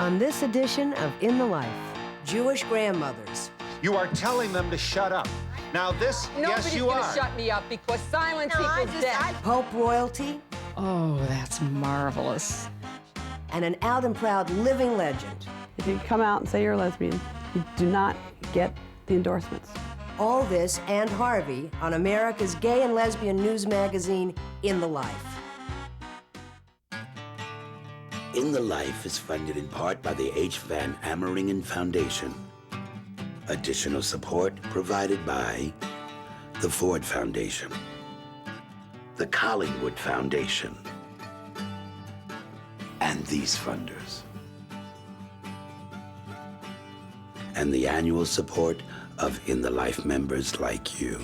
On this edition of In the Life, Jewish grandmothers. You are telling them to shut up. Now this, yes, you are. Nobody's gonna shut me up because silence equals death. Pope royalty. Oh, that's marvelous. And an out and proud living legend. If you come out and say you're a lesbian, you do not get the endorsements. All this and Harvey on America's gay and lesbian news magazine, In the Life. In the Life is funded in part by the H. Van Ameringen Foundation. Additional support provided by the Ford Foundation, the Collingwood Foundation, and these funders. And the annual support of In the Life members like you.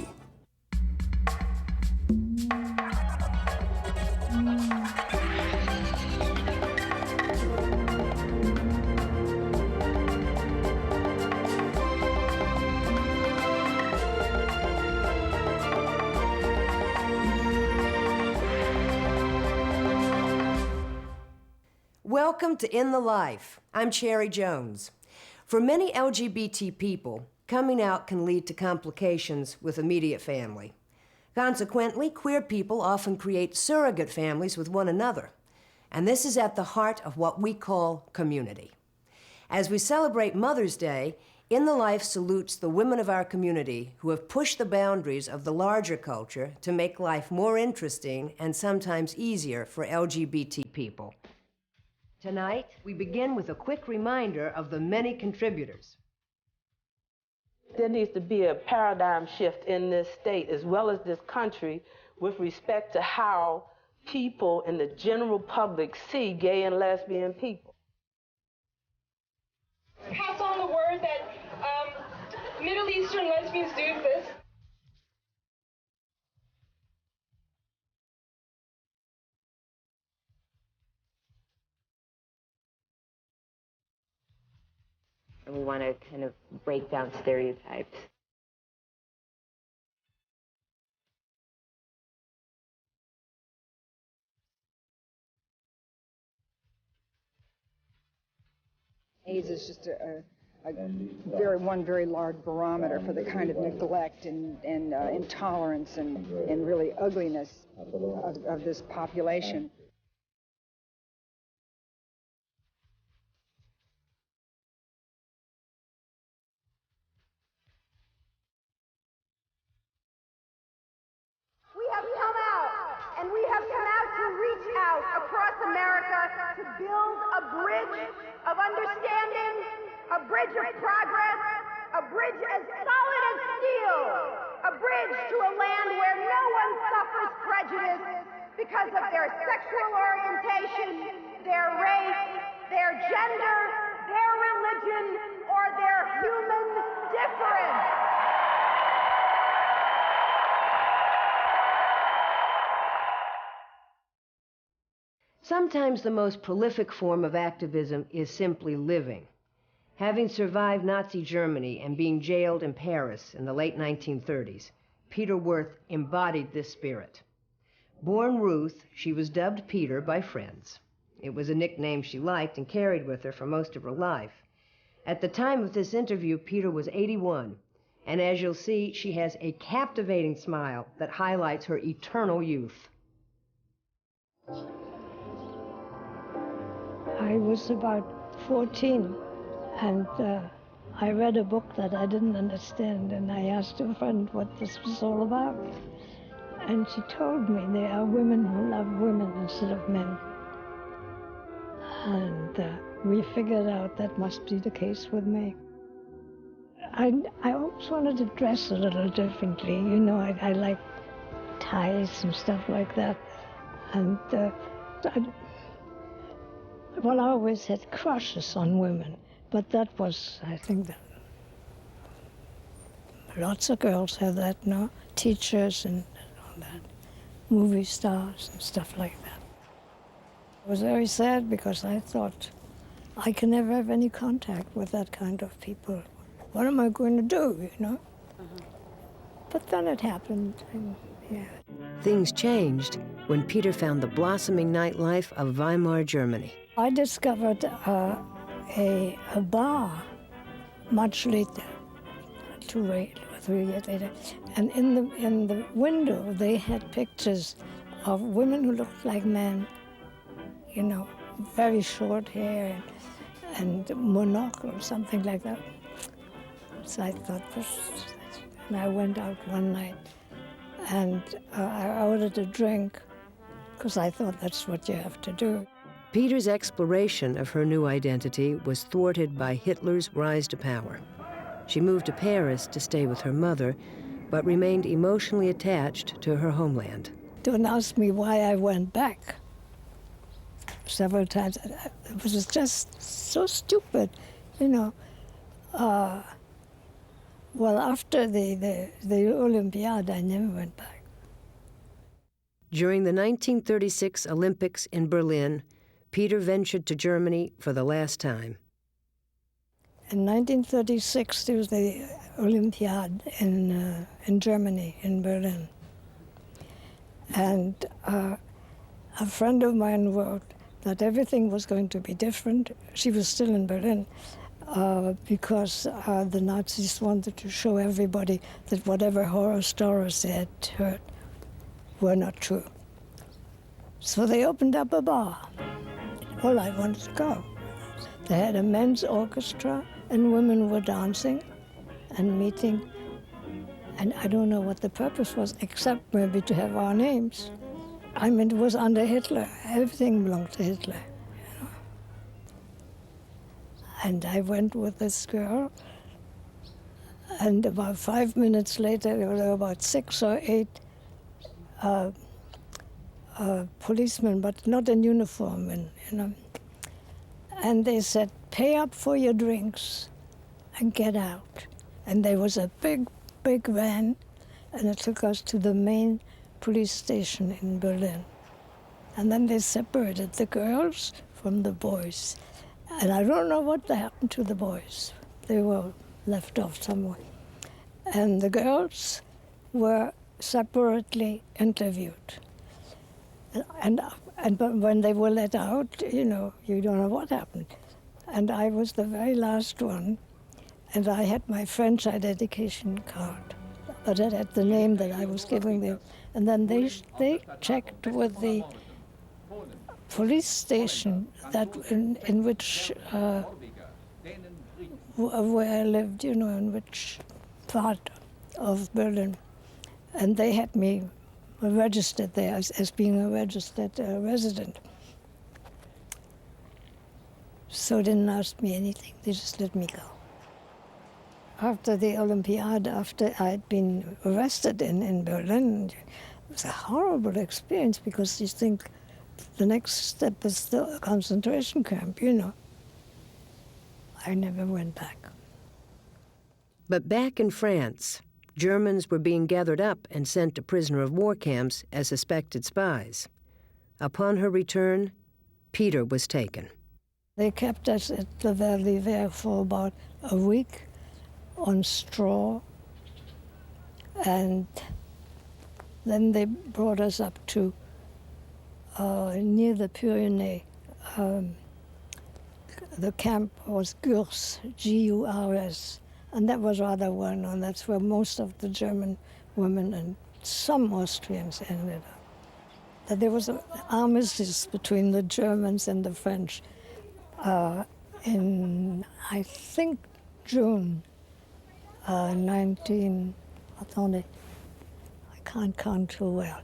Welcome to In the Life. I'm Cherry Jones. For many LGBT people, coming out can lead to complications with immediate family. Consequently, queer people often create surrogate families with one another. And this is at the heart of what we call community. As we celebrate Mother's Day, In the Life salutes the women of our community who have pushed the boundaries of the larger culture to make life more interesting and sometimes easier for LGBT people. Tonight, we begin with a quick reminder of the many contributors. There needs to be a paradigm shift in this state as well as this country with respect to how people in the general public see gay and lesbian people. Pass on the word that Middle Eastern lesbians do exist. And we want to kind of break down stereotypes. AIDS is just a very large barometer for the kind of neglect and intolerance and really ugliness of this population. To build a bridge of understanding, a bridge of progress, a bridge as solid as steel, a bridge to a land where no one suffers prejudice because of their sexual orientation, their race, their gender, their religion, or their human difference. Sometimes the most prolific form of activism is simply living. Having survived Nazi Germany and being jailed in Paris in the late 1930s, Peter Worth embodied this spirit. Born Ruth, she was dubbed Peter by friends. It was a nickname she liked and carried with her for most of her life. At the time of this interview, Peter was 81, and as you'll see, she has a captivating smile that highlights her eternal youth. I was about 14, and I read a book that I didn't understand, and I asked a friend what this was all about. And she told me there are women who love women instead of men. And we figured out that must be the case with me. I always wanted to dress a little differently. You know, I like ties and stuff like that. And well, I always had crushes on women, but that was, I think, that lots of girls have that now, teachers and all that, movie stars and stuff like that. I was very sad because I thought I can never have any contact with that kind of people. What am I going to do, you know? But then it happened, and yeah. Things changed when Peter found the blossoming nightlife of Weimar, Germany. I discovered a bar much later, 2 or 3 years later, and in the window they had pictures of women who looked like men, you know, very short hair and monocle or something like that. So I thought, and I went out one night and I ordered a drink because I thought that's what you have to do. Peter's exploration of her new identity was thwarted by Hitler's rise to power. She moved to Paris to stay with her mother, but remained emotionally attached to her homeland. Don't ask me why I went back several times. It was just so stupid, you know. Well, after the Olympiad, I never went back. During the 1936 Olympics in Berlin, Peter ventured to Germany for the last time. In 1936, there was the Olympiad in Germany, in Berlin. And a friend of mine wrote that everything was going to be different. She was still in Berlin because the Nazis wanted to show everybody that whatever horror stories they had heard were not true. So they opened up a bar. Well, I wanted to go. They had a men's orchestra, and women were dancing and meeting. And I don't know what the purpose was, except maybe to have our names. I mean, it was under Hitler. Everything belonged to Hitler, you know. And I went with this girl, and about 5 minutes later, there were about 6 or 8 policemen, but not in uniform, and, you know. And they said, pay up for your drinks and get out. And there was a big van, and it took us to the main police station in Berlin. And then they separated the girls from the boys. And I don't know what happened to the boys. They were left off somewhere. And the girls were separately interviewed. But when they were let out, you know, you don't know what happened. And I was the very last one, and I had my French identification card, but it had the name that I was giving them. And then they checked with the police station that in which where I lived, you know, in which part of Berlin, and they had me registered there as being a registered resident. So they didn't ask me anything, they just let me go. After the Olympiad, after I'd been arrested in Berlin, it was a horrible experience because you think the next step is the concentration camp, you know. I never went back. But back in France, Germans were being gathered up and sent to prisoner of war camps as suspected spies. Upon her return, Peter was taken. They kept us at the Zaldívar for about a week on straw, and then they brought us up to near the Pyrenees. The camp was Gurs, G-U-R-S, and that was rather well known. That's where most of the German women and some Austrians ended up. That there was an armistice between the Germans and the French in, I think, June 19, attendez, I can't count too well.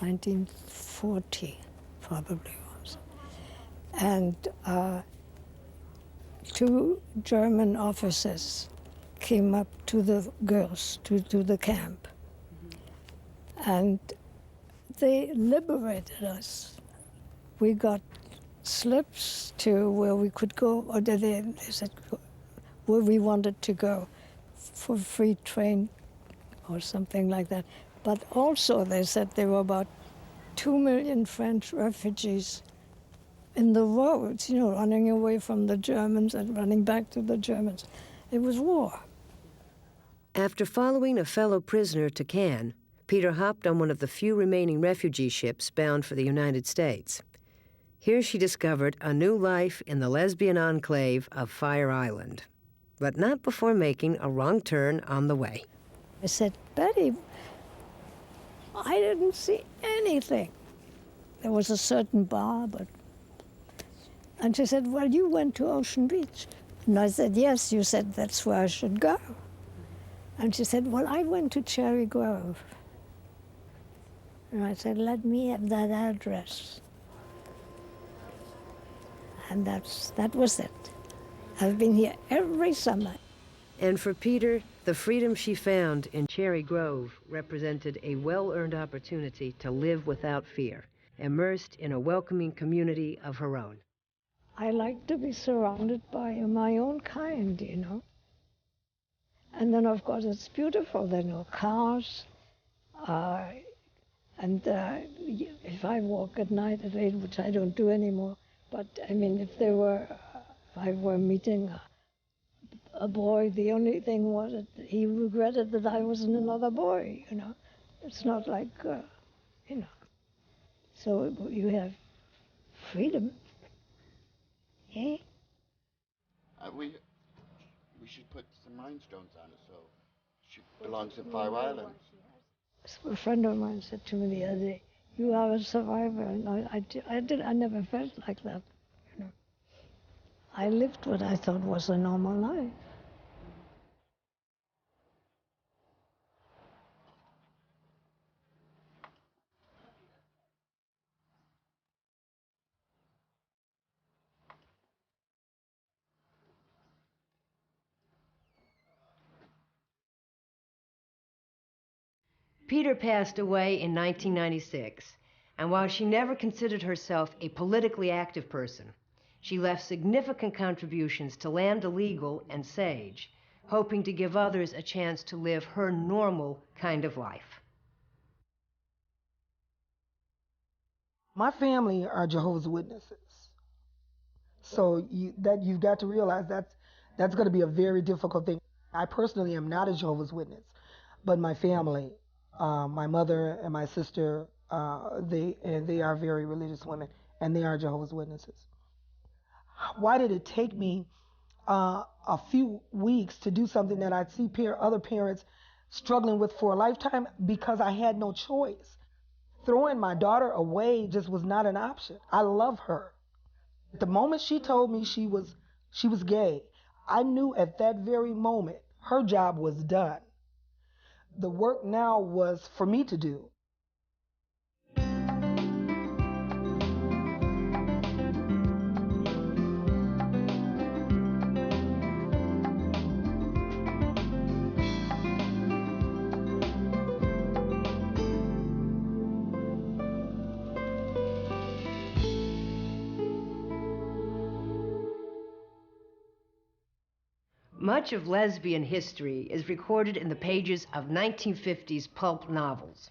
1940, probably was. And 2 German officers came up to the girls, to the camp. And they liberated us. We got slips to where we could go, or they said where we wanted to go for free train or something like that. But also they said there were about 2 million French refugees in the roads, you know, running away from the Germans and running back to the Germans. It was war. After following a fellow prisoner to Cannes, Peter hopped on one of the few remaining refugee ships bound for the United States. Here she discovered a new life in the lesbian enclave of Fire Island, but not before making a wrong turn on the way. I said, Betty, I didn't see anything. There was a certain bar, but... And she said, well, you went to Ocean Beach. And I said, yes, you said that's where I should go. And she said, well, I went to Cherry Grove. And I said, let me have that address. And that was it. I've been here every summer. And for Peter, the freedom she found in Cherry Grove represented a well-earned opportunity to live without fear, immersed in a welcoming community of her own. I like to be surrounded by my own kind, you know. And then, of course, it's beautiful. There are no cars. If I walk at night at 8, which I don't do anymore, but I mean, if I were meeting a boy, the only thing was that he regretted that I wasn't another boy, you know. It's not like, you know. So you have freedom. Eh? We should put some rhinestones on it, so she belongs to Fire Island. A friend of mine said to me the other day, you are a survivor. And I never felt like that, you know. I lived what I thought was a normal life. Peter passed away in 1996, and while she never considered herself a politically active person, she left significant contributions to Land Illegal and SAGE, hoping to give others a chance to live her normal kind of life. My family are Jehovah's Witnesses. So you've got to realize that's going to be a very difficult thing. I personally am not a Jehovah's Witness, but my family, my mother and my sister, they are very religious women, and they are Jehovah's Witnesses. Why did it take me a few weeks to do something that I'd see other parents struggling with for a lifetime? Because I had no choice. Throwing my daughter away just was not an option. I love her. The moment she told me she was gay, I knew at that very moment her job was done. The work now was for me to do. Much of lesbian history is recorded in the pages of 1950s pulp novels.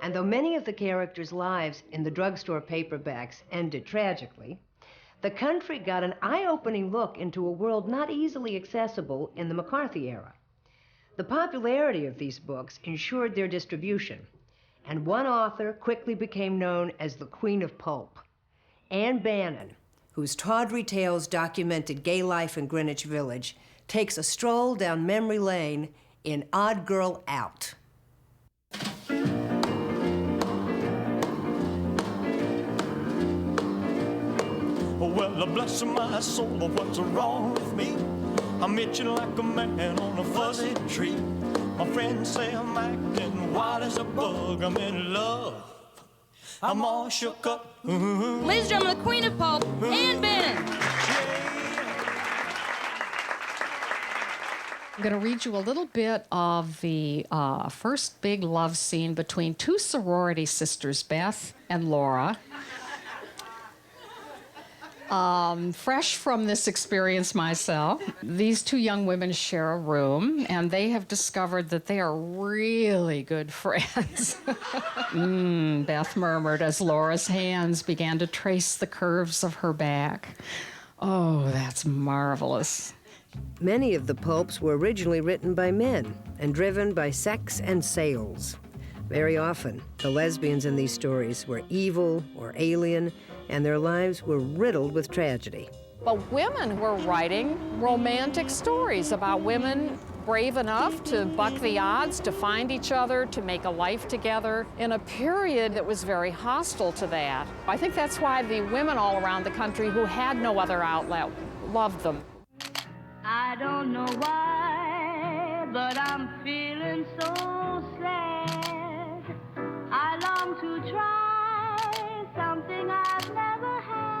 And though many of the characters' lives in the drugstore paperbacks ended tragically, the country got an eye-opening look into a world not easily accessible in the McCarthy era. The popularity of these books ensured their distribution, and one author quickly became known as the Queen of Pulp, Anne Bannon, whose tawdry tales documented gay life in Greenwich Village, takes a stroll down memory lane in Odd Girl Out. Well, bless my soul, what's wrong with me? I'm itching like a man on a fuzzy tree. My friends say I'm acting wild as a bug. I'm in love. I'm all shook up. Ladies and gentlemen, the Queen of Pulp, Anne Bannon. I'm going to read you a little bit of the first big love scene between two sorority sisters, Beth and Laura. Fresh from this experience myself, these two young women share a room, and they have discovered that they are really good friends. Beth murmured as Laura's hands began to trace the curves of her back. Oh, that's marvelous. Many of the pulps were originally written by men and driven by sex and sales. Very often, the lesbians in these stories were evil or alien, and their lives were riddled with tragedy. But women were writing romantic stories about women brave enough to buck the odds, to find each other, to make a life together in a period that was very hostile to that. I think that's why the women all around the country who had no other outlet loved them. I don't know why, but I'm feeling so sad. I long to try something I've never had.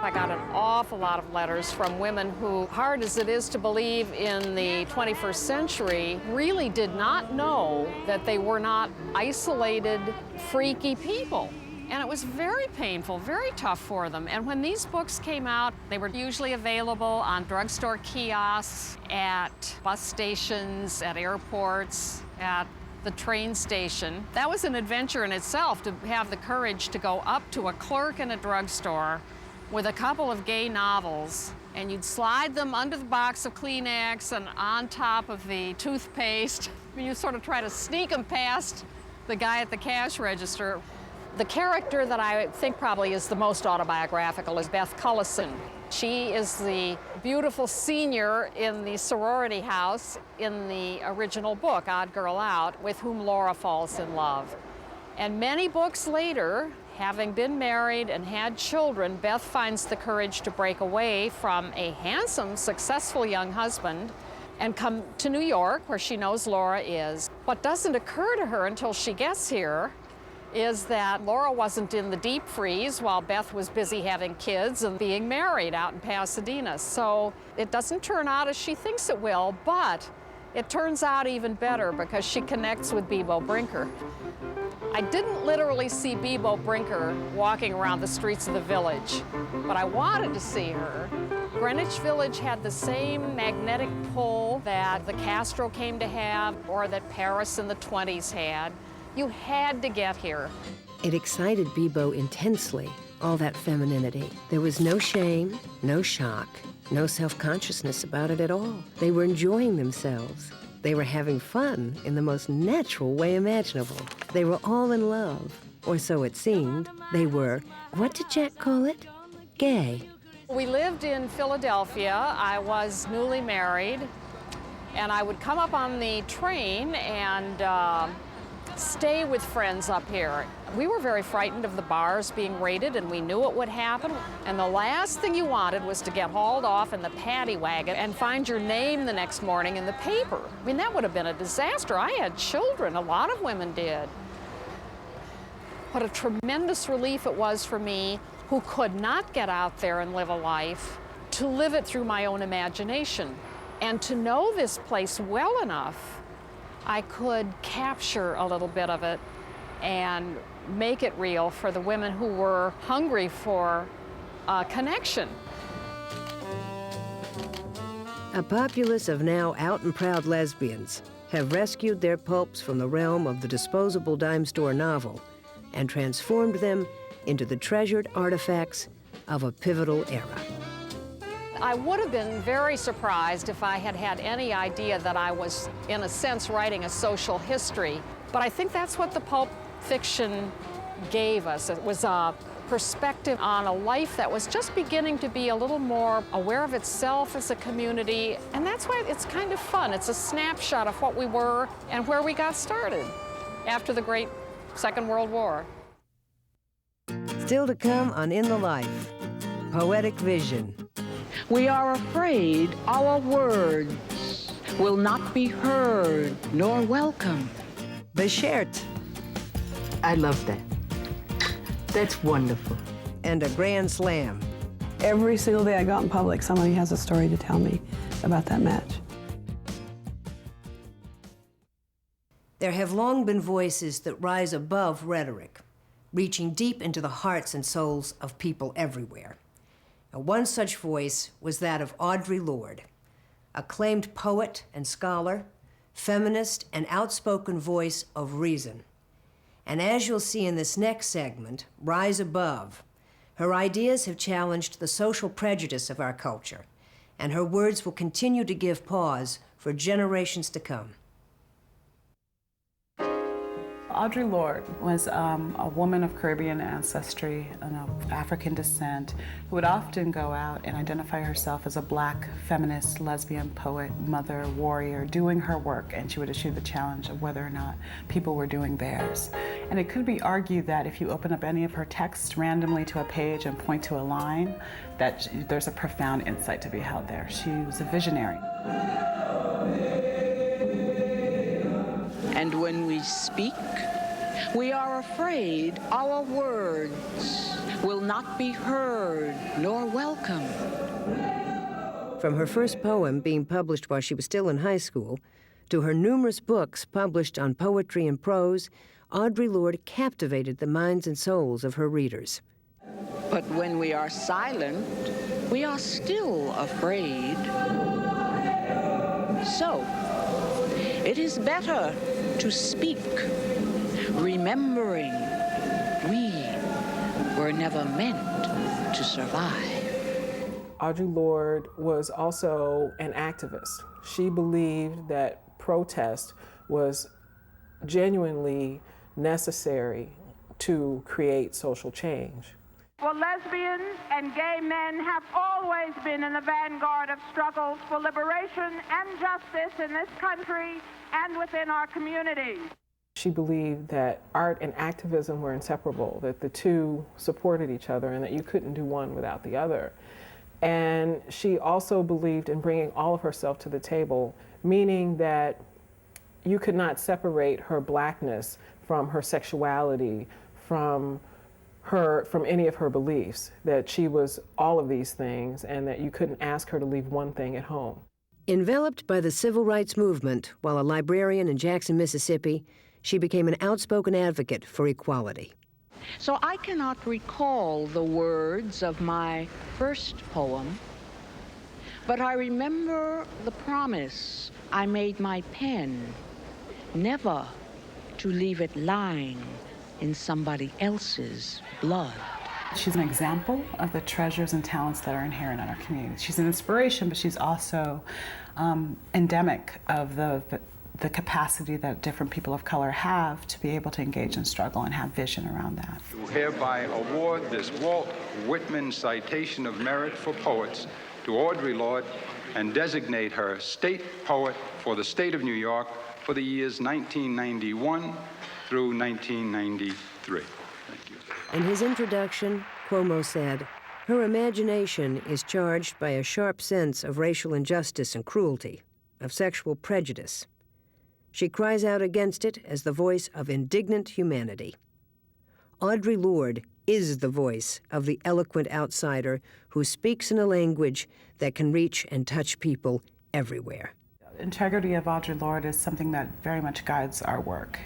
I got an awful lot of letters from women who, hard as it is to believe in the 21st century, really did not know that they were not isolated, freaky people. And it was very painful, very tough for them. And when these books came out, they were usually available on drugstore kiosks, at bus stations, at airports, at the train station. That was an adventure in itself, to have the courage to go up to a clerk in a drugstore with a couple of gay novels, and you'd slide them under the box of Kleenex and on top of the toothpaste. You sort of try to sneak them past the guy at the cash register. The character that I think probably is the most autobiographical is Beth Cullison. She is the beautiful senior in the sorority house in the original book, Odd Girl Out, with whom Laura falls in love. And many books later, having been married and had children, Beth finds the courage to break away from a handsome, successful young husband and come to New York, where she knows Laura is. What doesn't occur to her until she gets here is that Laura wasn't in the deep freeze while Beth was busy having kids and being married out in Pasadena. So it doesn't turn out as she thinks it will, but it turns out even better because she connects with Bebo Brinker. I didn't literally see Bebo Brinker walking around the streets of the village, but I wanted to see her. Greenwich Village had the same magnetic pull that the Castro came to have, or that Paris in the 20s had. You had to get here. It excited Bebo intensely, all that femininity. There was no shame, no shock, no self-consciousness about it at all. They were enjoying themselves. They were having fun in the most natural way imaginable. They were all in love, or so it seemed. They were, what did Jack call it? Gay. We lived in Philadelphia. I was newly married, and I would come up on the train and stay with friends up here. We were very frightened of the bars being raided, and we knew it would happen. And the last thing you wanted was to get hauled off in the paddy wagon and find your name the next morning in the paper. I mean, that would have been a disaster. I had children. A lot of women did. What a tremendous relief it was for me, who could not get out there and live a life, to live it through my own imagination and to know this place well enough I could capture a little bit of it and make it real for the women who were hungry for a connection. A populace of now out and proud lesbians have rescued their pulps from the realm of the disposable dime store novel and transformed them into the treasured artifacts of a pivotal era. I would have been very surprised if I had had any idea that I was, in a sense, writing a social history. But I think that's what the pulp fiction gave us. It was a perspective on a life that was just beginning to be a little more aware of itself as a community. And that's why it's kind of fun. It's a snapshot of what we were and where we got started after the great Second World War. Still to come on In the Life, Poetic Vision. We are afraid our words will not be heard nor welcome. Beschert. I love that. That's wonderful. And a grand slam. Every single day I go out in public, somebody has a story to tell me about that match. There have long been voices that rise above rhetoric, reaching deep into the hearts and souls of people everywhere. Now, one such voice was that of Audre Lorde, acclaimed poet and scholar, feminist and outspoken voice of reason. And as you'll see in this next segment, Rise Above, her ideas have challenged the social prejudice of our culture, and her words will continue to give pause for generations to come. Audre Lorde was a woman of Caribbean ancestry and of African descent who would often go out and identify herself as a Black feminist, lesbian, poet, mother, warrior, doing her work, and she would issue the challenge of whether or not people were doing theirs. And it could be argued that if you open up any of her texts randomly to a page and point to a line, that there's a profound insight to be held there. She was a visionary. And when we speak, we are afraid our words will not be heard nor welcome. From her first poem being published while she was still in high school, to her numerous books published on poetry and prose, Audre Lorde captivated the minds and souls of her readers. But when we are silent, we are still afraid. So, it is better to speak, remembering we were never meant to survive. Audre Lorde was also an activist. She believed that protest was genuinely necessary to create social change. Well, lesbians and gay men have always been in the vanguard of struggles for liberation and justice in this country and within our communities. She believed that art and activism were inseparable, that the two supported each other and that you couldn't do one without the other. And she also believed in bringing all of herself to the table, meaning that you could not separate her Blackness from her sexuality, from any of her beliefs, that she was all of these things and that you couldn't ask her to leave one thing at home. Enveloped by the civil rights movement while a librarian in Jackson, Mississippi, she became an outspoken advocate for equality. So I cannot recall the words of my first poem, but I remember the promise I made my pen, never to leave it lying in somebody else's blood. She's an example of the treasures and talents that are inherent in our community. She's an inspiration, but she's also endemic of the capacity that different people of color have to be able to engage in struggle and have vision around that. To hereby award this Walt Whitman Citation of Merit for Poets to Audre Lorde and designate her State Poet for the State of New York for the years 1991 through 1993. Thank you. In his introduction, Cuomo said, "Her imagination is charged by a sharp sense of racial injustice and cruelty, of sexual prejudice. She cries out against it as the voice of indignant humanity." Audre Lorde is the voice of the eloquent outsider who speaks in a language that can reach and touch people everywhere. Integrity of Audre Lorde is something that very much guides our work.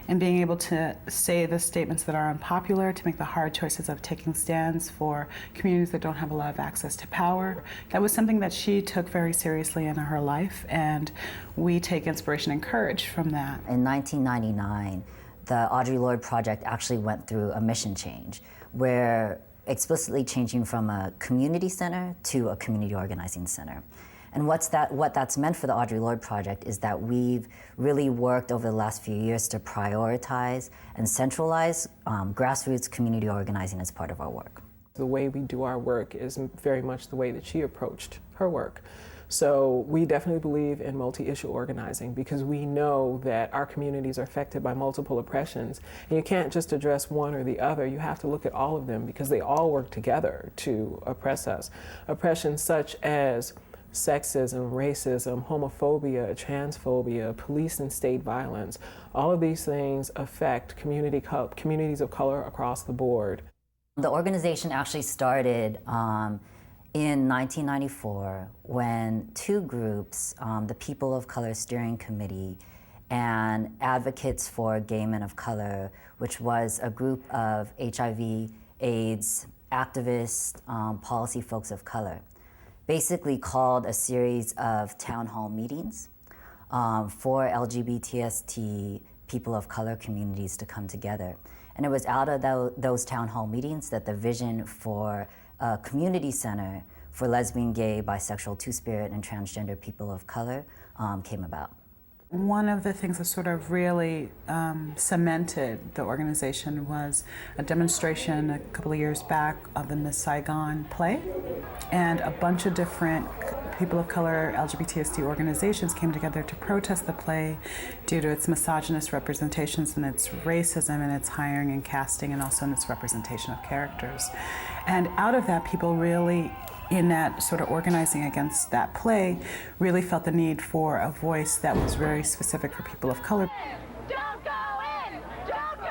And being able to say the statements that are unpopular, to make the hard choices of taking stands for communities that don't have a lot of access to power, that was something that she took very seriously in her life, and we take inspiration and courage from that. In 1999, the Audre Lorde Project actually went through a mission change, where explicitly changing from a community center to a community organizing center. And what that's meant for the Audre Lorde Project is that we've really worked over the last few years to prioritize and centralize grassroots community organizing as part of our work. The way we do our work is very much the way that she approached her work. So we definitely believe in multi-issue organizing because we know that our communities are affected by multiple oppressions. And you can't just address one or the other. You have to look at all of them because they all work together to oppress us. Oppressions such as sexism, racism, homophobia, transphobia, police and state violence. All of these things affect communities of color across the board. The organization actually started in 1994 when two groups, the People of Color Steering Committee and Advocates for Gay Men of Color, which was a group of HIV, AIDS, activists, policy folks of color, basically called a series of town hall meetings for LGBTST people of color communities to come together. And it was out of those town hall meetings that the vision for a community center for lesbian, gay, bisexual, two-spirit, and transgender people of color came about. One of the things that sort of really cemented the organization was a demonstration a couple of years back of the Miss Saigon play, and a bunch of different people of color LGBTSD organizations came together to protest the play due to its misogynist representations and its racism and its hiring and casting, and also in its representation of characters. And out of that, people really, in that sort of organizing against that play, really felt the need for a voice that was very specific for people of color. Don't go in! Don't go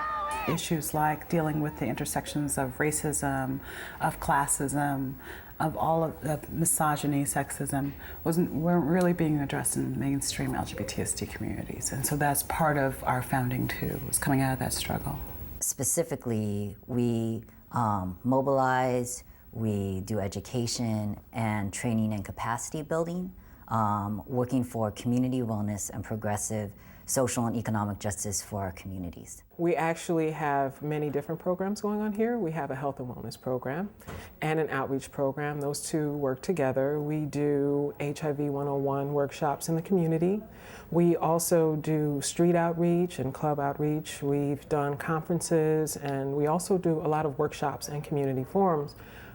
in! Issues like dealing with the intersections of racism, of classism, of all of misogyny, sexism, weren't really being addressed in mainstream LGBTSD communities. And so that's part of our founding too, was coming out of that struggle. Specifically, we mobilize, we do education and training and capacity building, working for community wellness and progressive social and economic justice for our communities. We actually have many different programs going on here. We have a health and wellness program and an outreach program. Those two work together. We do HIV 101 workshops in the community. We also do street outreach and club outreach. We've done conferences, and we also do a lot of workshops and community forums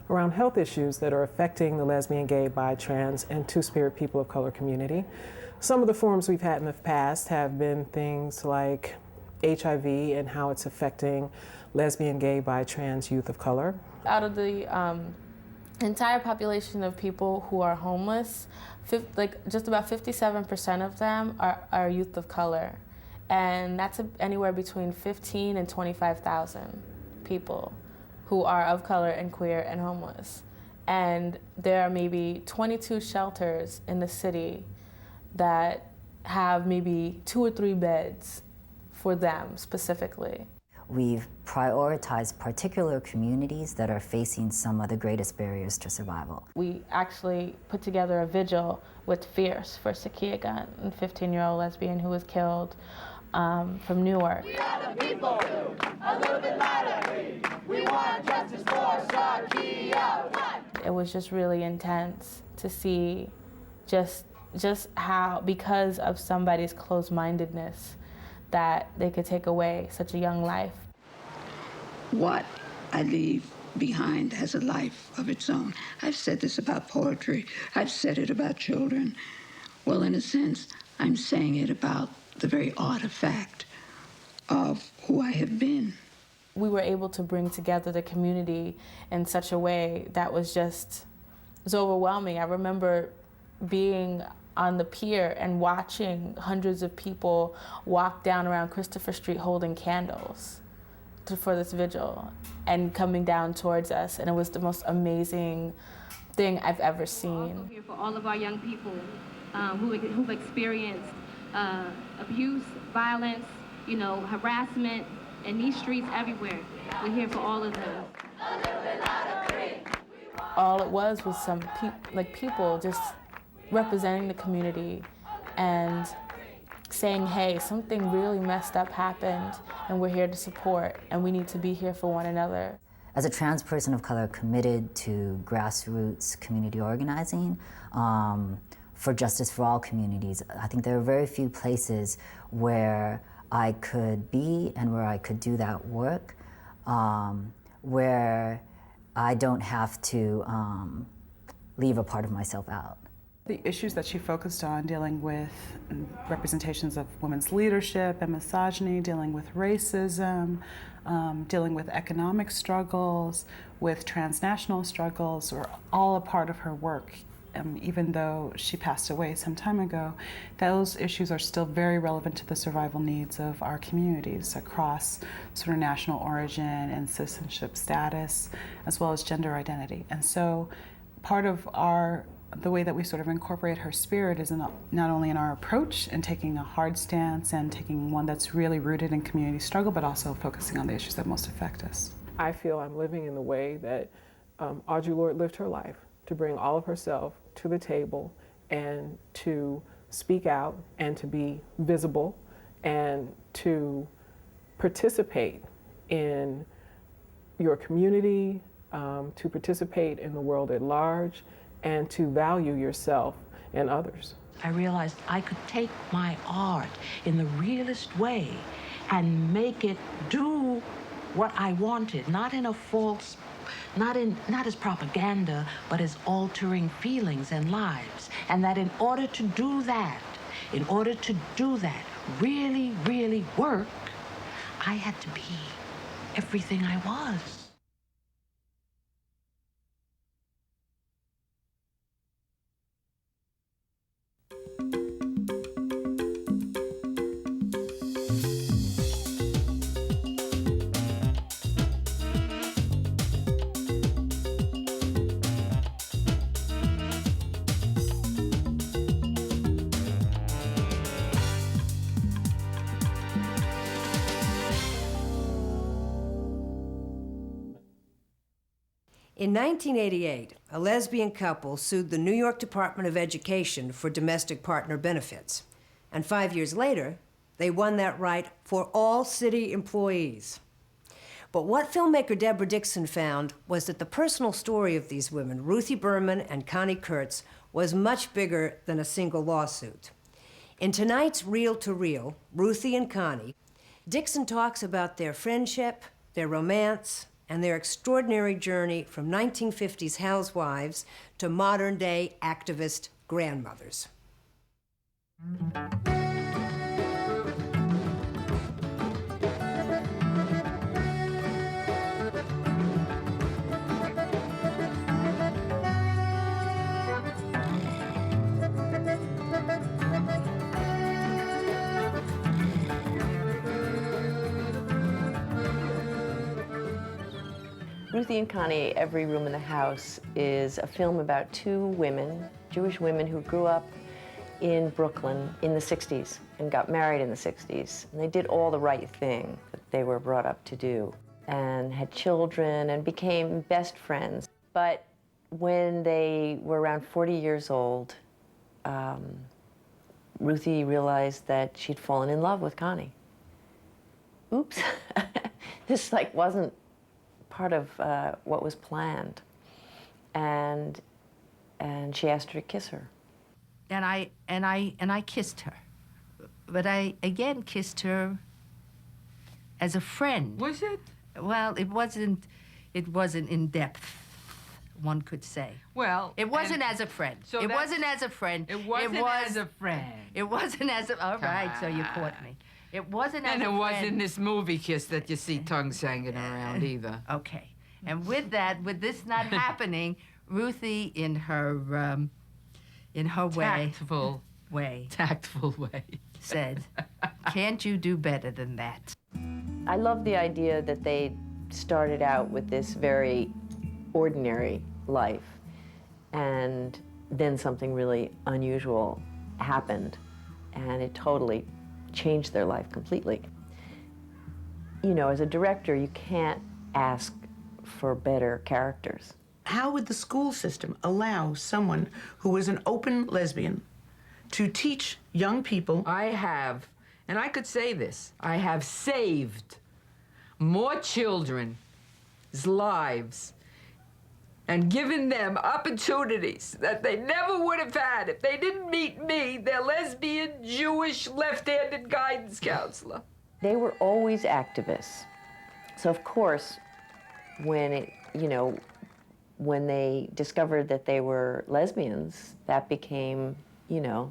around health issues that are affecting the lesbian, gay, bi, trans, and two-spirit people of color community. Some of the forums we've had in the past have been things like HIV and how it's affecting lesbian, gay, bi, trans youth of color. Out of the entire population of people who are homeless, just about 57% of them are youth of color. And that's anywhere between 15 and 25,000 people who are of color and queer and homeless. And there are maybe 22 shelters in the city that have maybe 2 or 3 beds for them specifically. We've prioritized particular communities that are facing some of the greatest barriers to survival. We actually put together a vigil with Fierce for Sakia Gunn, a 15-year-old lesbian who was killed from Newark. We are the people, a little bit louder. We want justice for Sakia. It was just really intense to see just how, because of somebody's closed-mindedness, that they could take away such a young life. What I leave behind has a life of its own. I've said this about poetry. I've said it about children. Well, in a sense, I'm saying it about the very artifact of who I have been. We were able to bring together the community in such a way that was overwhelming. I remember being on the pier and watching hundreds of people walk down around Christopher Street holding candles for this vigil and coming down towards us, and it was the most amazing thing I've ever seen. We're also here for all of our young people who've experienced abuse, violence, harassment in these streets everywhere. We're here for all of them. All it was some people just representing the community and saying, hey, something really messed up happened and we're here to support and we need to be here for one another. As a trans person of color committed to grassroots community organizing for justice for all communities, I think there are very few places where I could be and where I could do that work, where I don't have to leave a part of myself out. The issues that she focused on, dealing with representations of women's leadership and misogyny, dealing with racism, dealing with economic struggles, with transnational struggles, were all a part of her work. Even though she passed away some time ago, those issues are still very relevant to the survival needs of our communities across sort of national origin and citizenship status, as well as gender identity. And so part of the way that we sort of incorporate her spirit is not only in our approach and taking a hard stance and taking one that's really rooted in community struggle, but also focusing on the issues that most affect us. I feel I'm living in the way that Audre Lorde lived her life, to bring all of herself to the table and to speak out and to be visible and to participate in your community, to participate in the world at large, and to value yourself and others. I realized I could take my art in the realest way and make it do what I wanted, not in a false, not as propaganda, but as altering feelings and lives. And that in order to do that, really, really work, I had to be everything I was. In 1988, a lesbian couple sued the New York Department of Education for domestic partner benefits. And 5 years later, they won that right for all city employees. But what filmmaker Deborah Dixon found was that the personal story of these women, Ruthie Berman and Connie Kurtz, was much bigger than a single lawsuit. In tonight's Reel to Reel, Ruthie and Connie, Dixon talks about their friendship, their romance, and their extraordinary journey from 1950s housewives to modern-day activist grandmothers. Ruthie and Connie, Every Room in the House, is a film about two women, Jewish women who grew up in Brooklyn in the 60s and got married in the 60s. And they did all the right thing that they were brought up to do and had children and became best friends. But when they were around 40 years old, Ruthie realized that she'd fallen in love with Connie. Oops, this wasn't part of what was planned, and she asked her to kiss her. And I kissed her, but I again kissed her as a friend. Was it? Well, it wasn't in depth, one could say. Well, it wasn't as a friend. So it wasn't as a friend. It wasn't as a friend. It wasn't as a. All right, so you caught me. It wasn't as a friend. And it wasn't this movie kiss that you see tongues hanging around either. Okay. And with with this not happening, Ruthie, in her tactful way, said, "Can't you do better than that?" I love the idea that they started out with this very ordinary life, and then something really unusual happened, and it totally changed their life completely. You know, as a director, you can't ask for better characters. How would the school system allow someone who is an open lesbian to teach young people? I have, and I could say this, I have saved more children's lives and given them opportunities that they never would have had if they didn't meet me, their lesbian, Jewish, left-handed guidance counselor. They were always activists. So of course, when they discovered that they were lesbians, that became, a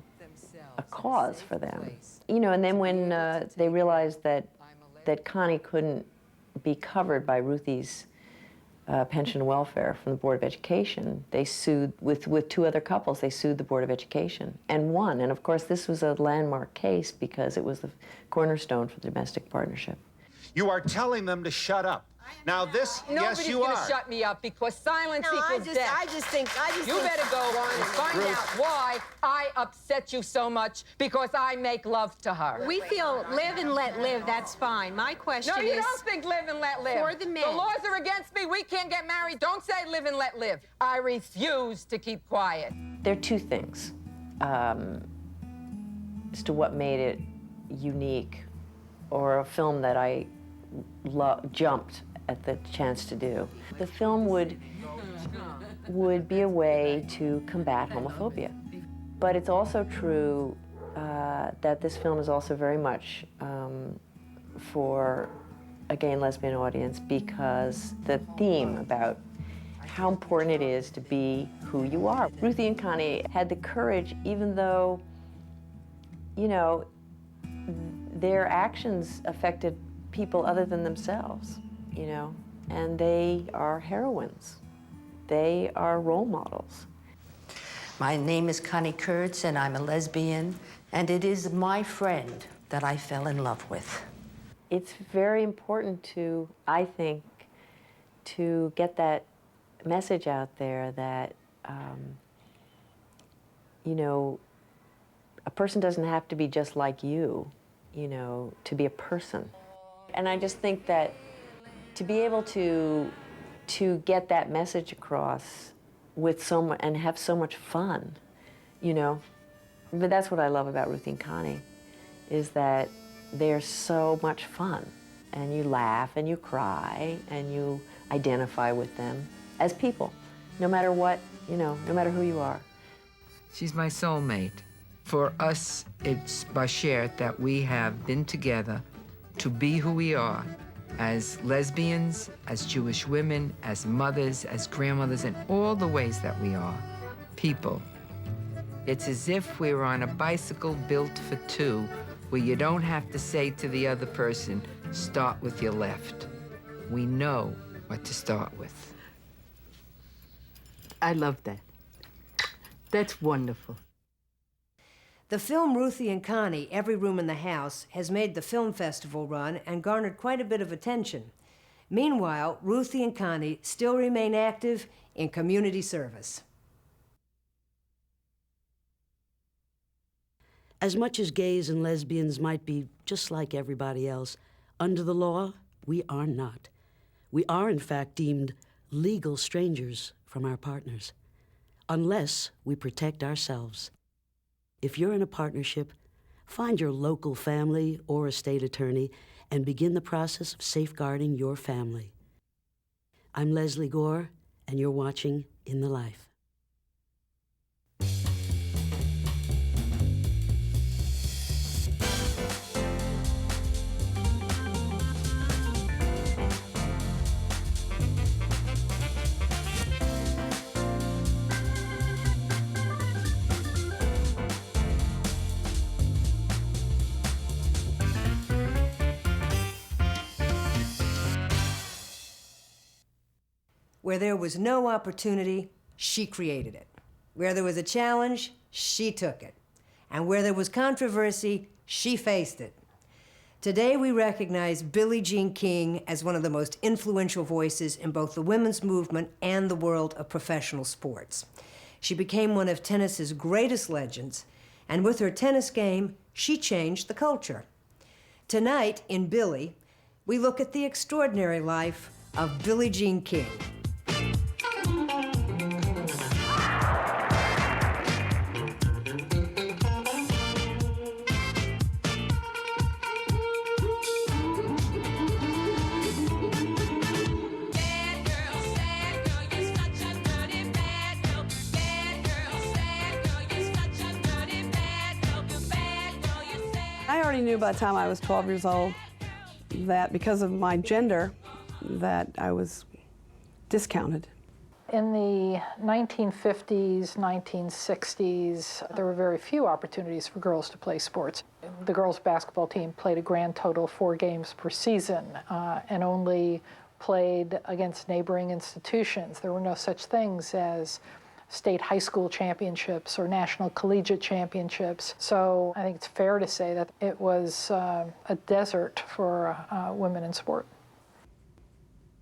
cause for them. And then when they realized that Connie couldn't be covered by Ruthie's pension and welfare from the Board of Education, they sued, with two other couples, they sued the Board of Education and won. And of course, this was a landmark case because it was the cornerstone for the domestic partnership. You are telling them to shut up. Now this, yes, you are. Nobody's gonna shut me up because silence equals death. I just think you better go and find out why I upset you so much because I make love to her. We feel live and let live, that's fine. My question is... No, you don't think live and let live. For the men. The laws are against me. We can't get married. Don't say live and let live. I refuse to keep quiet. There are two things as to what made it unique, or a film that I jumped at the chance to do. The film would be a way to combat homophobia. But it's also true that this film is also very much for a gay and lesbian audience, because the theme about how important it is to be who you are. Ruthie and Connie had the courage, even though, you know, their actions affected people other than themselves, you know, and they are heroines. They are role models. My name is Connie Kurtz, and I'm a lesbian, and it is my friend that I fell in love with. It's very important to, I think, to get that message out there that, you know, a person doesn't have to be just like you know, to be a person. And I just think that to be able to get that message across with and have so much fun, you know, but that's what I love about Ruthie and Connie, is that they're so much fun, and you laugh and you cry and you identify with them as people, no matter what, you know, no matter who you are. She's my soulmate. For us, it's Bashert that we have been together to be who we are as lesbians, as Jewish women, as mothers, as grandmothers, and all the ways that we are people. It's as if we were on a bicycle built for two, where you don't have to say to the other person, start with your left. We know what to start with. I love that. That's wonderful. The film Ruthie and Connie, Every Room in the House, has made the film festival run and garnered quite a bit of attention. Meanwhile, Ruthie and Connie still remain active in community service. As much as gays and lesbians might be just like everybody else, under the law, we are not. We are, in fact, deemed legal strangers from our partners, unless we protect ourselves. If you're in a partnership, find your local family or estate attorney and begin the process of safeguarding your family. I'm Lesley Gore, and you're watching In the Life. Where there was no opportunity, she created it. Where there was a challenge, she took it. And where there was controversy, she faced it. Today we recognize Billie Jean King as one of the most influential voices in both the women's movement and the world of professional sports. She became one of tennis's greatest legends, and with her tennis game, she changed the culture. Tonight, in Billie, we look at the extraordinary life of Billie Jean King. I already knew by the time I was 12 years old that because of my gender that I was discounted. In the 1950s, 1960s, there were very few opportunities for girls to play sports. The girls' basketball team played a grand total of 4 games per season and only played against neighboring institutions. There were no such things as state high school championships or national collegiate championships. So I think it's fair to say that it was a desert for women in sport.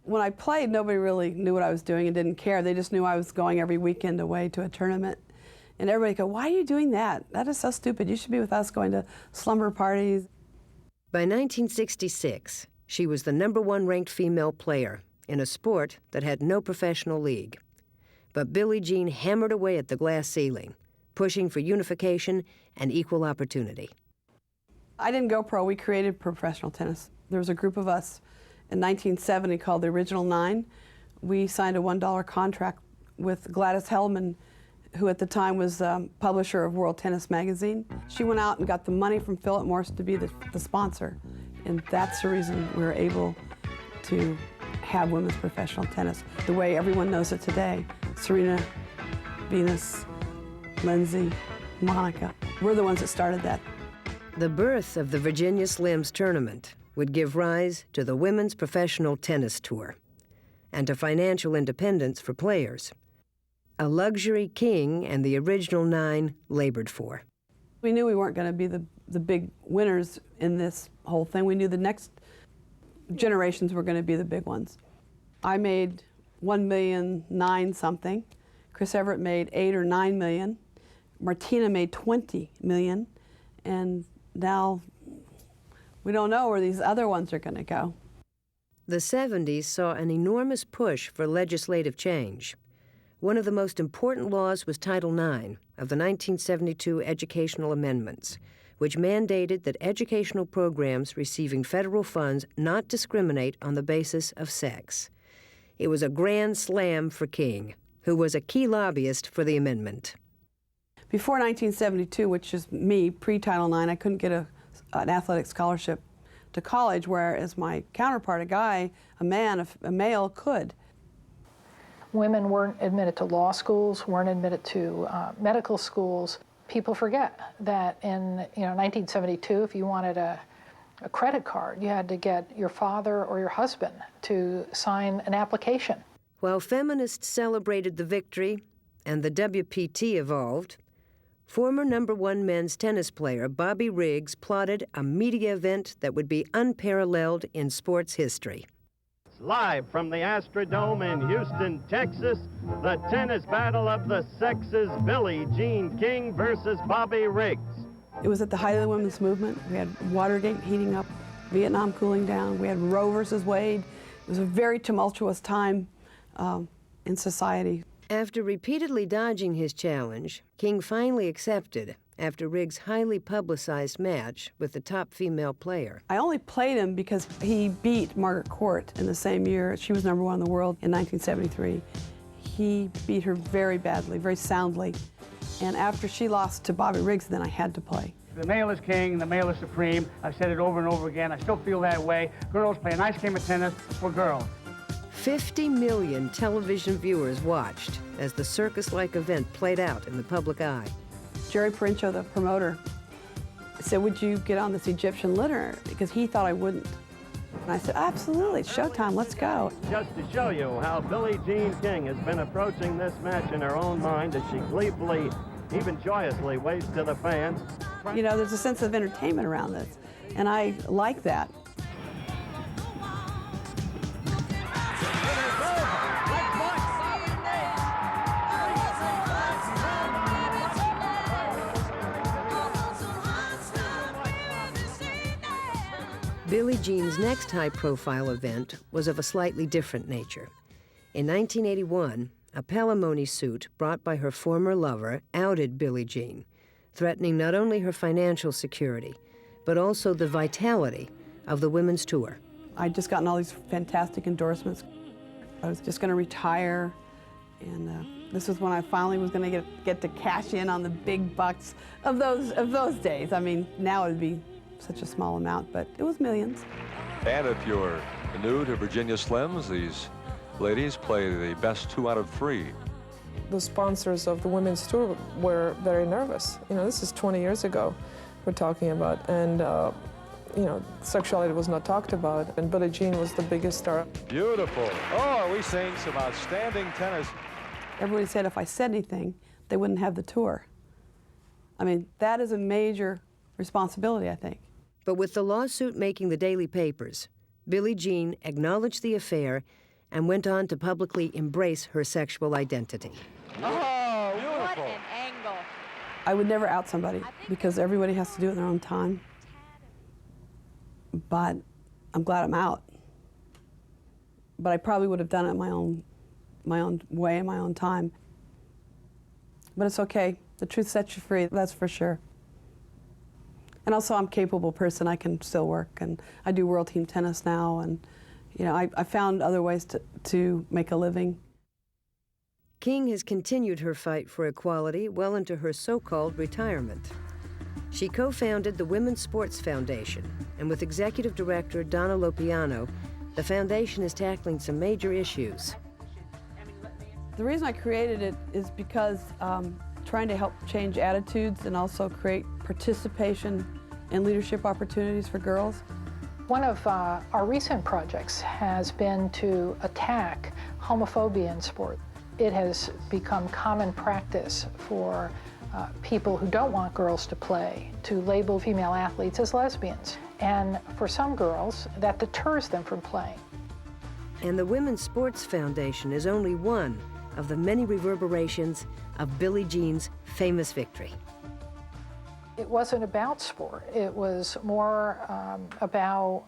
When I played, nobody really knew what I was doing and didn't care. They just knew I was going every weekend away to a tournament. And everybody would go, "Why are you doing that? That is so stupid. You should be with us going to slumber parties." By 1966, she was the #1 ranked female player in a sport that had no professional league. But Billie Jean hammered away at the glass ceiling, pushing for unification and equal opportunity. I didn't go pro. We created professional tennis. There was a group of us in 1970 called the Original Nine. We signed a $1 contract with Gladys Hellman, who at the time was publisher of World Tennis Magazine. She went out and got the money from Philip Morris to be the sponsor. And that's the reason we were able to have women's professional tennis the way everyone knows it today. Serena, Venus, Lindsay, Monica. We're the ones that started that. The birth of the Virginia Slims tournament would give rise to the Women's Professional Tennis Tour and to financial independence for players, a luxury King and the original 9 labored for. We knew we weren't going to be the big winners in this whole thing. We knew the next generations were going to be the big ones. I made $1,000,009 something. Chris Everett made $8 or $9 million. Martina made $20 million. And now we don't know where these other ones are going to go. The 70s saw an enormous push for legislative change. One of the most important laws was Title IX of the 1972 Educational Amendments, which mandated that educational programs receiving federal funds not discriminate on the basis of sex. It was a grand slam for King, who was a key lobbyist for the amendment. Before 1972, which is me, pre-Title IX, I couldn't get an athletic scholarship to college, whereas my counterpart, a guy, a man, a male, could. Women weren't admitted to law schools, weren't admitted to medical schools. People forget that in 1972, if you wanted a credit card, you had to get your father or your husband to sign an application. While feminists celebrated the victory and the WPT evolved, former #1 men's tennis player Bobby Riggs plotted a media event that would be unparalleled in sports history. Live from the Astrodome in Houston, Texas, the tennis battle of the sexes, Billie Jean King versus Bobby Riggs. It was at the height of the women's movement. We had Watergate heating up, Vietnam cooling down. We had Roe versus Wade. It was a very tumultuous time in society. After repeatedly dodging his challenge, King finally accepted after Riggs' highly publicized match with the top female player. I only played him because he beat Margaret Court in the same year. She was #1 in the world in 1973. He beat her very badly, very soundly. And after she lost to Bobby Riggs, then I had to play. The male is king, the male is supreme. I've said it over and over again. I still feel that way. Girls play a nice game of tennis for girls. 50 million television viewers watched as the circus-like event played out in the public eye. Jerry Parincho, the promoter, said, "Would you get on this Egyptian litter?" Because he thought I wouldn't. And I said, "Absolutely, it's showtime, let's go." Just to show you how Billie Jean King has been approaching this match in her own mind as she gleefully, even joyously, waves to the fans. You know, there's a sense of entertainment around this, and I like that. Billie Jean's next high-profile event was of a slightly different nature. In 1981, a palimony suit brought by her former lover outed Billie Jean, threatening not only her financial security, but also the vitality of the women's tour. I'd just gotten all these fantastic endorsements. I was just going to retire, and this was when I finally was going to get to cash in on the big bucks of those days. I mean, now it would be such a small amount, but it was millions. And if you're new to Virginia Slims, these ladies play the best 2 out of 3. The sponsors of the women's tour were very nervous. You know, this is 20 years ago we're talking about, and you know, sexuality was not talked about, and Billie Jean was the biggest star. Beautiful. Oh, are we seeing some outstanding tennis? Everybody said if I said anything, they wouldn't have the tour. I mean, that is a major responsibility, I think. But with the lawsuit making the daily papers, Billie Jean acknowledged the affair and went on to publicly embrace her sexual identity. Oh, beautiful. What an angle. I would never out somebody because everybody has to do it in their own time. But I'm glad I'm out. But I probably would have done it my own way in my own time. But it's okay. The truth sets you free, that's for sure. And also, I'm a capable person. I can still work, and I do world team tennis now, and you know, I found other ways to make a living. King has continued her fight for equality well into her so-called retirement. She co-founded the Women's Sports Foundation, and with executive director Donna Lopiano, the foundation is tackling some major issues. The reason I created it is because trying to help change attitudes and also create participation and leadership opportunities for girls. One of our recent projects has been to attack homophobia in sport. It has become common practice for people who don't want girls to play to label female athletes as lesbians. And for some girls, that deters them from playing. And the Women's Sports Foundation is only one of the many reverberations of Billie Jean's famous victory. It wasn't about sport. It was more about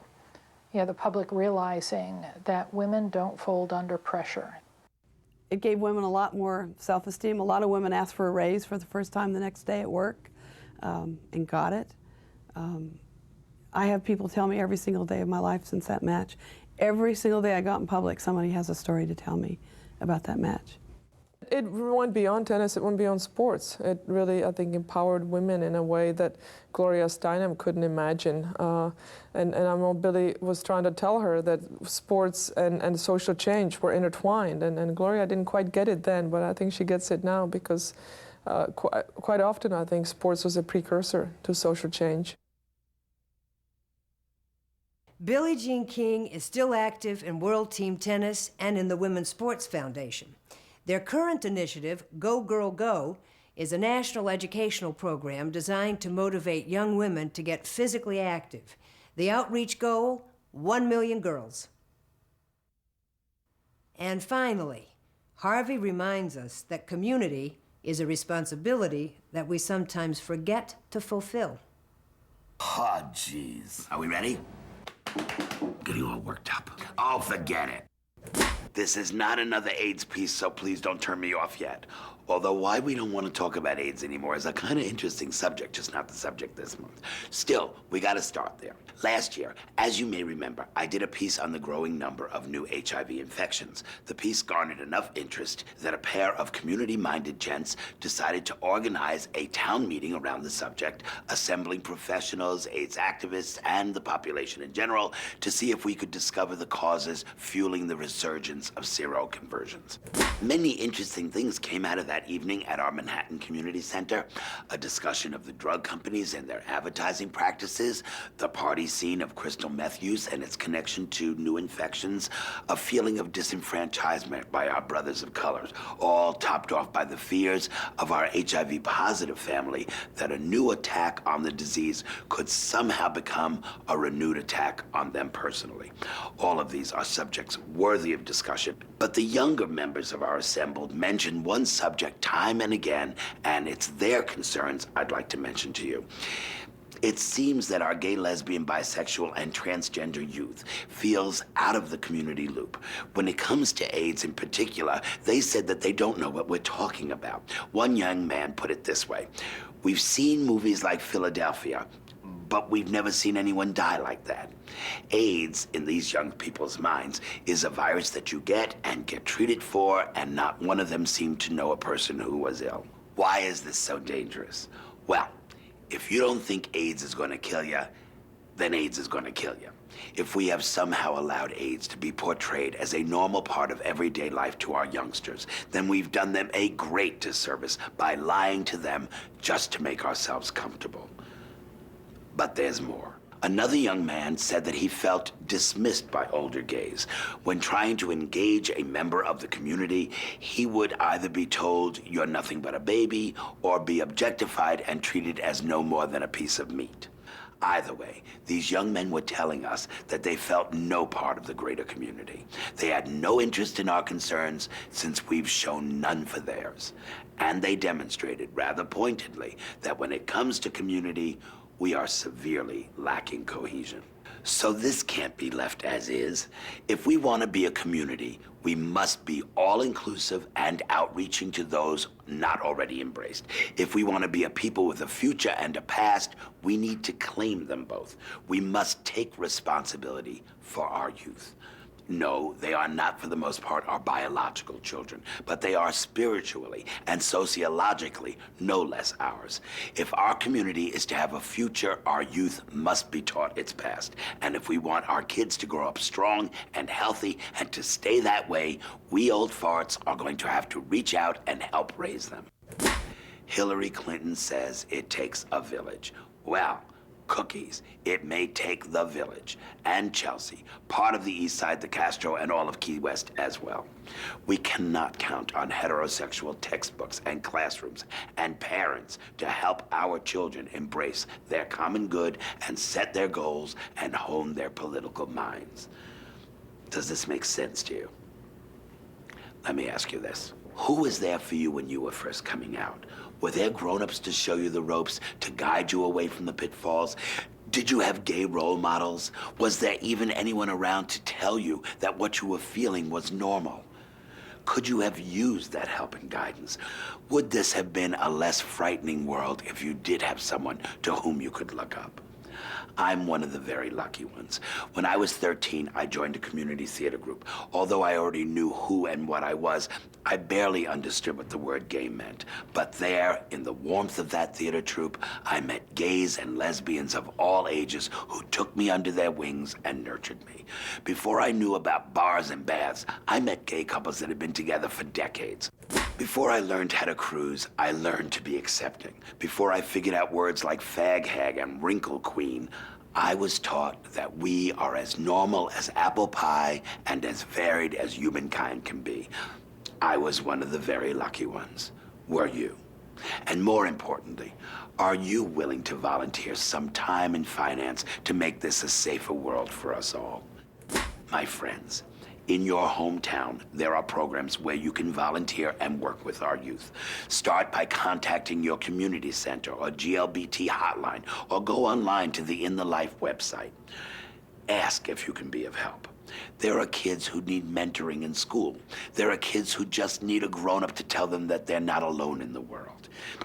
the public realizing that women don't fold under pressure. It gave women a lot more self-esteem. A lot of women asked for a raise for the first time the next day at work and got it. I have people tell me every single day of my life since that match. Every single day I go out in public, somebody has a story to tell me about that match. It went beyond tennis, it went beyond sports. It really, I think, empowered women in a way that Gloria Steinem couldn't imagine. And I know Billie was trying to tell her that sports and social change were intertwined, and Gloria didn't quite get it then, but I think she gets it now because quite often I think sports was a precursor to social change. Billie Jean King is still active in World Team Tennis and in the Women's Sports Foundation. Their current initiative, Go Girl Go, is a national educational program designed to motivate young women to get physically active. The outreach goal, 1 million girls. And finally, Harvey reminds us that community is a responsibility that we sometimes forget to fulfill. Oh, jeez. Are we ready? Getting all worked up. Oh, forget it. This is not another AIDS piece, so please don't turn me off yet. Although why we don't want to talk about AIDS anymore is a kind of interesting subject, just not the subject this month. Still, we got to start there. Last year, as you may remember, I did a piece on the growing number of new HIV infections. The piece garnered enough interest that a pair of community-minded gents decided to organize a town meeting around the subject, assembling professionals, AIDS activists, and the population in general to see if we could discover the causes fueling the resurgence of seroconversions. Many interesting things came out of that evening at our Manhattan Community Center. A discussion of the drug companies and their advertising practices, the party scene of crystal meth use and its connection to new infections, a feeling of disenfranchisement by our brothers of color, all topped off by the fears of our HIV-positive family that a new attack on the disease could somehow become a renewed attack on them personally. All of these are subjects worthy of discussion, but the younger members of our assembled mention one subject time and again, and it's their concerns I'd like to mention to you. It seems that our gay, lesbian, bisexual, and transgender youth feels out of the community loop. When it comes to AIDS in particular, they said that they don't know what we're talking about. One young man put it this way: "We've seen movies like Philadelphia, but we've never seen anyone die like that." AIDS, in these young people's minds, is a virus that you get and get treated for, and not one of them seemed to know a person who was ill. Why is this so dangerous? Well, if you don't think AIDS is going to kill you, then AIDS is going to kill you. If we have somehow allowed AIDS to be portrayed as a normal part of everyday life to our youngsters, then we've done them a great disservice by lying to them just to make ourselves comfortable. But there's more. Another young man said that he felt dismissed by older gays. When trying to engage a member of the community, he would either be told, "You're nothing but a baby," or be objectified and treated as no more than a piece of meat. Either way, these young men were telling us that they felt no part of the greater community. They had no interest in our concerns since we've shown none for theirs. And they demonstrated rather pointedly that when it comes to community, we are severely lacking cohesion. So this can't be left as is. If we want to be a community, we must be all-inclusive and outreaching to those not already embraced. If we want to be a people with a future and a past, we need to claim them both. We must take responsibility for our youth. No, they are not, for the most part, our biological children, but they are spiritually and sociologically no less ours. If our community is to have a future, our youth must be taught its past. And if we want our kids to grow up strong and healthy and to stay that way, we old farts are going to have to reach out and help raise them. Hillary Clinton says it takes a village. Well, Cookies, it may take the village, and Chelsea, part of the East Side, the Castro, and all of Key West as well. We cannot count on heterosexual textbooks and classrooms and parents to help our children embrace their common good and set their goals and hone their political minds. Does this make sense to you? Let me ask you this. Who was there for you when you were first coming out? Were there grown-ups to show you the ropes, to guide you away from the pitfalls? Did you have gay role models? Was there even anyone around to tell you that what you were feeling was normal? Could you have used that help and guidance? Would this have been a less frightening world if you did have someone to whom you could look up? I'm one of the very lucky ones. When I was 13, I joined a community theater group. Although I already knew who and what I was, I barely understood what the word gay meant. But there, in the warmth of that theater troupe, I met gays and lesbians of all ages who took me under their wings and nurtured me. Before I knew about bars and baths, I met gay couples that had been together for decades. Before I learned how to cruise, I learned to be accepting. Before I figured out words like fag hag and wrinkle queen, I was taught that we are as normal as apple pie and as varied as humankind can be. I was one of the very lucky ones. Were you? And more importantly, are you willing to volunteer some time and finance to make this a safer world for us all? My friends, in your hometown, there are programs where you can volunteer and work with our youth. Start by contacting your community center or GLBT hotline, or go online to the In the Life website. Ask if you can be of help. There are kids who need mentoring in school. There are kids who just need a grown-up to tell them that they're not alone in the world.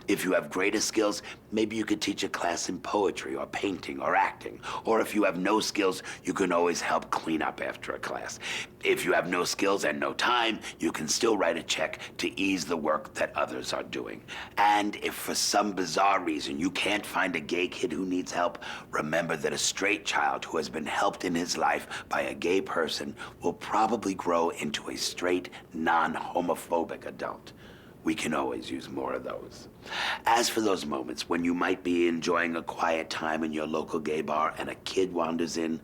If you have greater skills, maybe you could teach a class in poetry or painting or acting. Or if you have no skills, you can always help clean up after a class. If you have no skills and no time, you can still write a check to ease the work that others are doing. And if for some bizarre reason you can't find a gay kid who needs help, remember that a straight child who has been helped in his life by a gay person will probably grow into a straight, non-homophobic adult. We can always use more of those. As for those moments when you might be enjoying a quiet time in your local gay bar and a kid wanders in,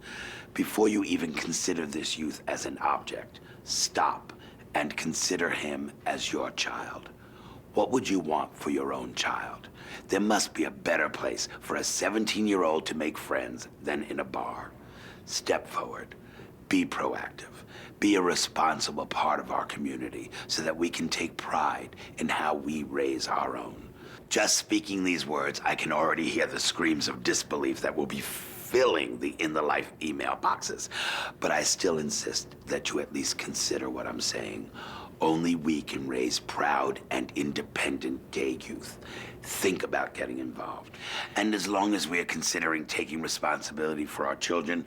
before you even consider this youth as an object, stop and consider him as your child. What would you want for your own child? There must be a better place for a 17-year-old to make friends than in a bar. Step forward. Be proactive. Be a responsible part of our community so that we can take pride in how we raise our own. Just speaking these words, I can already hear the screams of disbelief that will be filling the In the Life email boxes. But I still insist that you at least consider what I'm saying. Only we can raise proud and independent gay youth. Think about getting involved. And as long as we are considering taking responsibility for our children,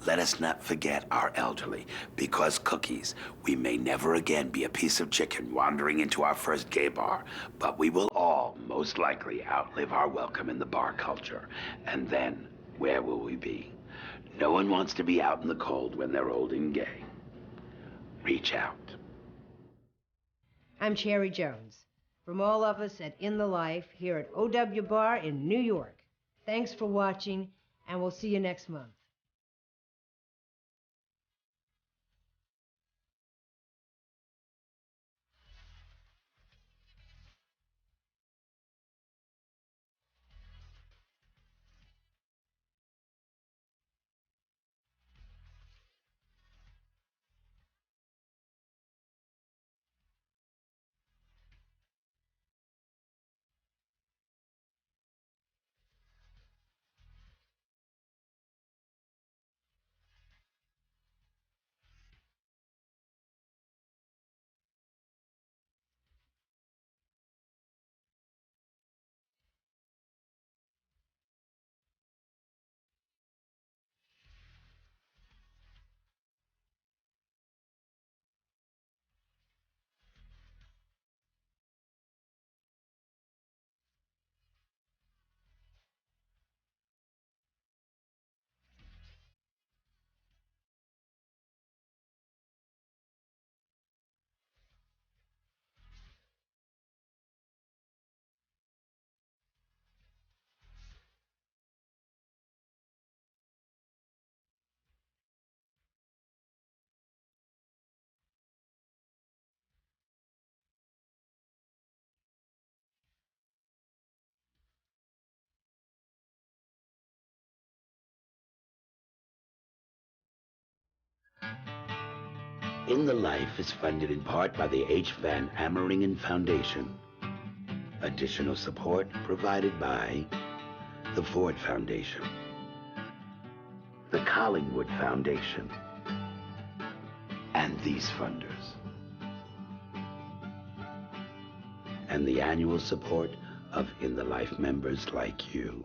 let us not forget our elderly, because Cookies, we may never again be a piece of chicken wandering into our first gay bar, but we will all most likely outlive our welcome in the bar culture. And then, where will we be? No one wants to be out in the cold when they're old and gay. Reach out. I'm Cherry Jones. From all of us at In the Life here at OW Bar in New York. Thanks for watching, and we'll see you next month. In the Life is funded in part by the H. Van Ameringen Foundation. Additional support provided by the Ford Foundation, the Collingwood Foundation, and these funders, and the annual support of In the Life members like you.